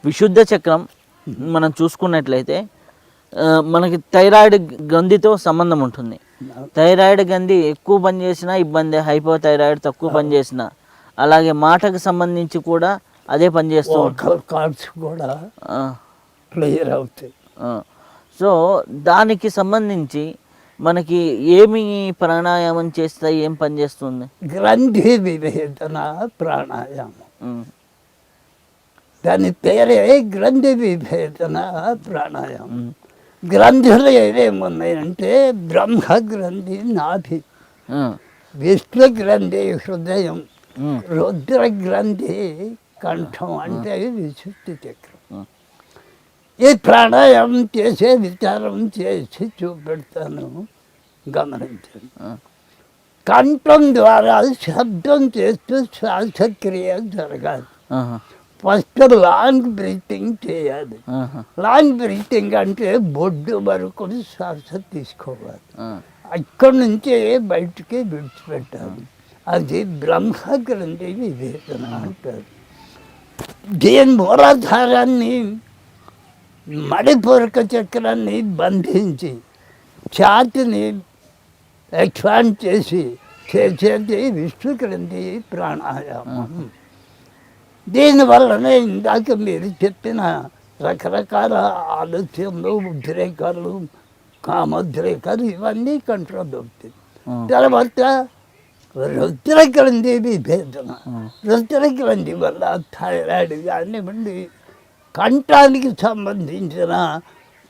విశుద్ధ చక్రం మనం చూసుకున్నట్లయితే మనకి థైరాయిడ్ గ్రంథితో సంబంధం ఉంటుంది. థైరాయిడ్ గ్రంథి ఎక్కువ పనిచేసినా ఇబ్బంది, హైపోథైరాయిడ్ తక్కువ పనిచేసినా, అలాగే మాటకు సంబంధించి కూడా అదే పనిచేస్తూ కార్డ్స్ కూడా క్లియర్ అవుతాయి. సో దానికి సంబంధించి మనకి ఏమి ప్రాణాయామం చేస్తే ఏం పని చేస్తుంది? గ్రంథి విభేదన ప్రాణాయామం, దాని పేరే గ్రంథి విభేదన ప్రాణాయామం. గ్రంథులు ఏమేమున్నాయంటే బ్రహ్మ గ్రంథి నాభి, విష్ణు గ్రంథి హృదయం, రుద్ర గ్రంథి కంఠం అంటే విశుద్ధి చక్రం. ఈ ప్రాణాయామం చేసే విచారం చేసి చూపెడతాను, గమనించండి. కంఠం ద్వారా శబ్దం చేస్తూ శ్వాసక్రియ జరగాలి. ఫస్ట్ లాంగ్ బ్రీతింగ్ చేయాలి. లాంగ్ బ్రీతింగ్ అంటే బొడ్డు వరకు శ్వాస తీసుకోవాలి, అక్కడి నుంచే బయటికి విడిచిపెట్టాలి. అది బ్రహ్మ గ్రంథి వివేచన అంటారు. దీని మూలాధారాన్ని మణిపూరక చక్రాన్ని బంధించి ఛాతిని ఎక్స్పాండ్ చేసి చేసేది విష్ణు గ్రంథి ప్రాణాయామం. దీనివల్లనే ఇందాక మీరు చెప్పిన రకరకాల ఆలోచనలు, ఉద్రేకాలు, కామోద్రేకాలు ఇవన్నీ కంట్రోల్ అవుతాయి. తర్వాత రుద్ర గ్రంథి విభేదన, రుద్ర గ్రంథి వల్ల థైరాయిడ్ కానివ్వండి, కంఠానికి సంబంధించిన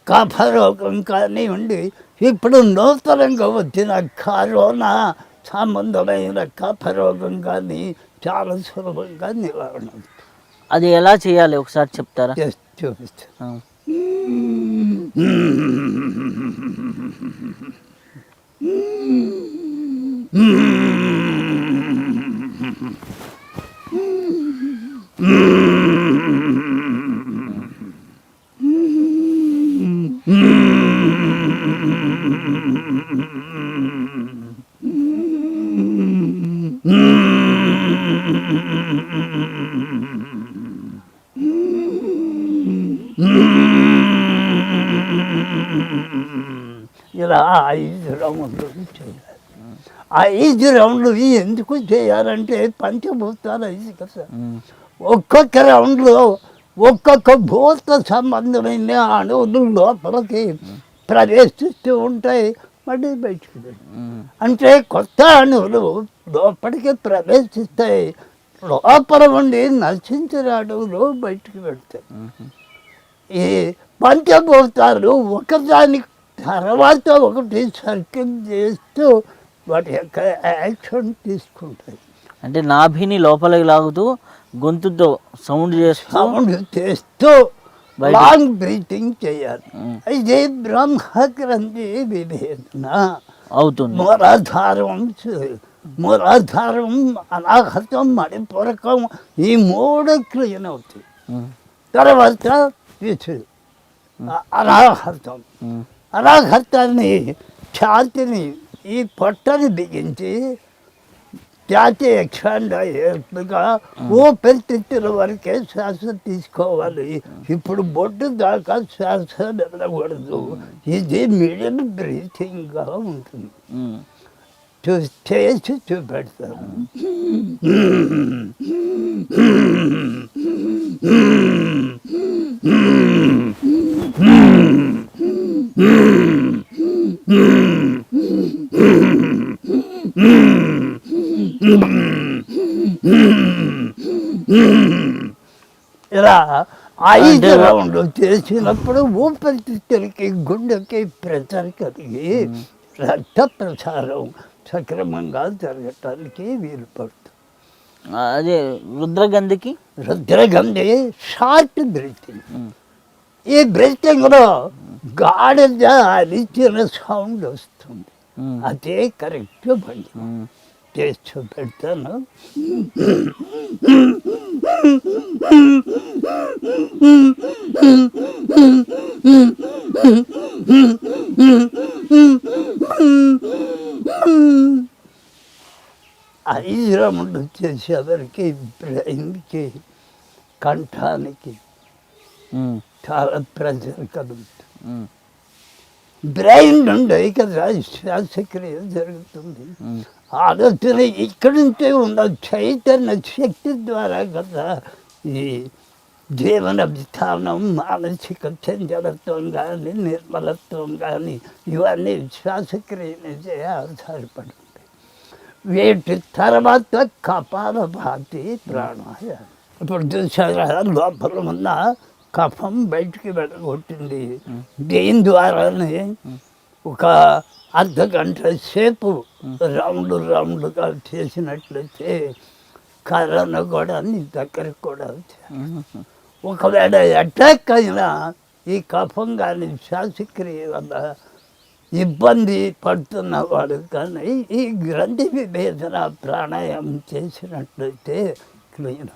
కఫరోగం కానివ్వండి, ఇప్పుడు నూతనంగా వచ్చిన కరోనా సంబంధమైన కఫరోగం కానీ చాలా సులభంగా నివారణ. అది ఎలా చేయాలి ఒకసారి చెప్తారా? చూపిస్తాను. ఇలా 5 రౌండ్లు చేయాలి. 5 రౌండ్లు ఎందుకు చేయాలంటే పంచభూతాలు 5 కదా. ఒక్కొక్క రౌండ్లో ఒక్కొక్క భూత సంబంధమైన అణువులు లోపలికి ప్రవేశిస్తూ ఉంటాయి, మళ్ళీ బయటికి అంటే కొత్త అణువులు లోపలికి ప్రవేశిస్తాయి, లోపల ఉండి నశించిన అణువులు బయటికి పెడతాయి. ఈ పంచభూతాలు ఒకదాని తర్వాత ఒకటి సర్కిల్ చేస్తూ వాటి యొక్క యాక్షన్ తీసుకుంటాయి. అంటే నాభిని లోపలికి లాగుతూ గొంతుతో సౌండ్ చేస్తూ లాంగ్ బ్రీతింగ్ చేయాలి. అయితే బ్రహ్మ గ్రంథి విభేదన అవుతుంది. మూలాధారం అనాహతం మణిపూరకం ఈ 3 క్రియలు అవుతాయి. తర్వాత అనాహతం, అనాహతాన్ని ఛాతిని ఈ పొట్టని బిగించి ఛాతి ఎక్స్పాండ్ అయ్యేట్టుగా ఊపిరితిత్తుల వరకే శ్వాస తీసుకోవాలి. ఇప్పుడు బొడ్డు దాకా శ్వాస వెళ్ళకూడదు. ఇది మిడిల్ బ్రీతింగ్గా ఉంటుంది. చేసి చూపెడతాను. ఇలా 5 రౌండ్లు చేసినప్పుడు ఊపిరితిత్తులకి గుండెకి ప్రెషర్ కలిగి రక్త ప్రసారం సక్రమంగా జరగటానికి వీలు పడుతుంది. అదే రుద్రగంధి షార్ట్ బ్రీతింగ్. ఈ బ్రీతింగ్లో గాఢత అరిచిన సౌండ్ వస్తుంది, అదే కరెక్ట్ భంగి. చేస్తూ పెడతాను. ఐరములు చేసేవరికి బ్రెయిన్కి, కంఠానికి, ఉమ్, చాలా ప్రెజర్ కలుగుతుంది. ఉమ్, బ్రెయిన్ నుండి కదా శ్వాసక్రియ జరుగుతుంది. ఉమ్, ఆలోచన ఇక్కడి నుంచే ఉన్న చైతన్య శక్తి ద్వారా కదా ఈ జీవన విధానం, మానసిక చంచలత్వం కానీ నిర్మలత్వం కానీ ఇవన్నీ శ్వాసక్రియ నుంచే ఆధారపడి ఉంటాయి. వీటి తర్వాత కపాలభాతి ప్రాణాయామం. ఇప్పుడు చూసారా, లోపల ఉన్న కఫం బయటికి వెళ్ళగొట్టింది. దీని ద్వారానే ఒక అర్ధగంట సేపు రౌండ్గా చేసినట్లయితే కరోనా కూడా నీ దగ్గరకు కూడా వచ్చాయి. ఒకవేళ అటాక్ అయినా ఈ కఫం కానీ శ్వాసక్రియ వల్ల ఇబ్బంది పడుతున్న వాడు కానీ ఈ గ్రంథి విభేదన ప్రాణాయామం చేసినట్లయితే క్లీన్.